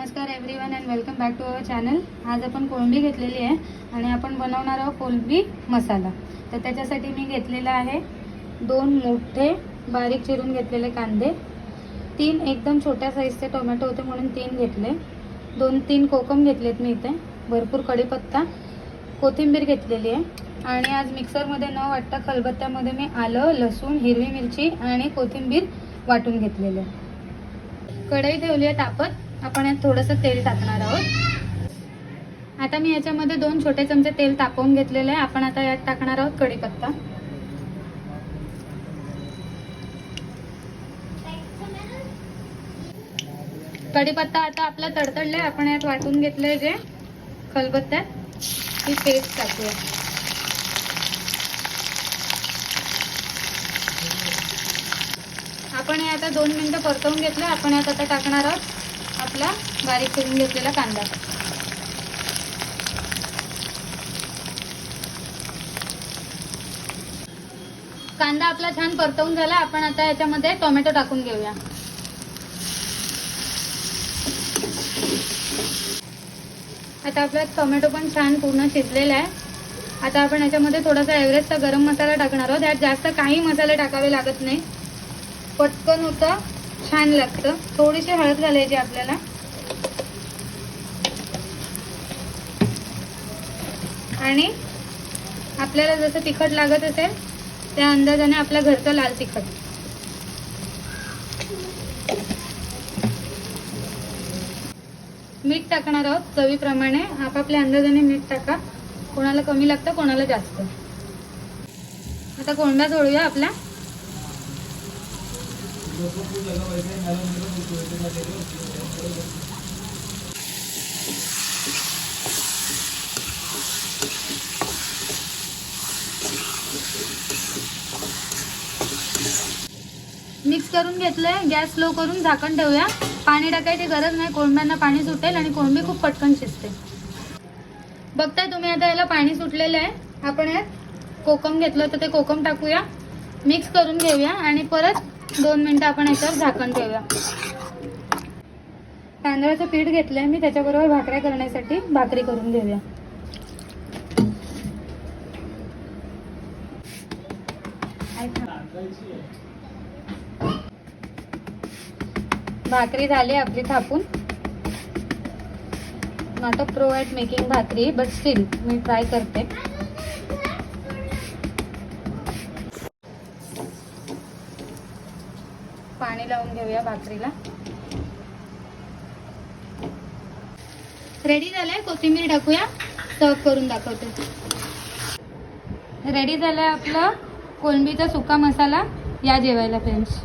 नमस्कार everyone and welcome back to our channel. आज आपण कोळंबी घेतलेली आहे आणि आपण बनवणार आहोत कोळंबी मसाला। तर त्याच्यासाठी मी घेतलेला आहे 2 मोठे बारीक चिरून घेतलेले कांदे, 3 एकदम छोट्या साईजचे टोमॅटो होते म्हणून 3 घेतले, 2-3 कोकम घेतलेत मी इथे, भरपूर कढीपत्ता, कोथिंबीर घेतलेली आहे आणि आज मिक्सरमध्ये न वाटता खलबत्त्यामध्ये मी आलं, लसूण, हिरवी मिरची आणि कोथिंबीर वाटून घेतलेले आहे। कढई ठेवली आहे तापत। आपण यात थोडंसं तेल टाकणार आहोत। आता मी याच्यामध्ये 2 छोटे चमचे तेल तापवून घेतलेले आहे। आपण आता यात टाकणार आहोत कढीपत्ता, कढीपत्ता आता आपला तडतडलाय। आपण यात वाटून घेतलंय जे खलबत्त्यात ही पेस्ट टाकूया। आपण हे आता 2 मिनिटं परतवून घेतलं। आपण यात आता टाकणार आहोत आपला बारीक करून घेतलेला कांदा। कांदा आपला छान परतवून झाला। आपण आता याच्यामध्ये टोमॅटो टाकून घेऊया। आता आपला टोमॅटो पण छान पूर्ण शिजलेला आहे। आता आपण याच्यामध्ये थोडासा एव्हरेस्टचा गरम मसाला टाकणार आहोत। यात जास्त काही मसाले टाकावे लागत नाही, पटकन होतं, छान लागतं। थोडीशी हळद घालायची आपल्याला आणि आपल्याला जसं तिखट लागत असेल त्या अंदाजाने आपल्या घरचं लाल तिखट। मीठ टाकणार आहोत चवीप्रमाणे, आपापल्या अंदाजाने मीठ टाका, कोणाला कमी लागतं कोणाला जास्त। आता कोळंब्या सोडूया आपल्या। मिक्स करून घेतलंय। गॅस स्लो करून झाकण ठेवूया। पाणी टाकायची गरज नाही, कोळंब्यांना पाणी सुटेल आणि कोळंबी खूप पटकन शिजते। बघताय तुम्ही आता याला पाणी सुटलेलं आहे। आपण यात कोकम घेतलं तर ते कोकम टाकूया, मिक्स करून घेऊया आणि परत 2 मिनिटं आपण याच्यावर झाकण ठेवूया। तांदळाचं पीठ घेतलंय मी, त्याच्याबरोबर भाकऱ्या करण्यासाठी भाकरी करून घेऊया। भाकरी झाली आपली थापून। Not a pro at making bhakri but still मी ट्राय करते। पाणी लावून घेऊया भाकरीला। रेडी झालंय, कोथिंबीर टाकूया, सर्व करून दाखवते। रेडी झालंय आपलं कोळंबीचा सुका मसाला। या जेवायला फ्रेंड्स।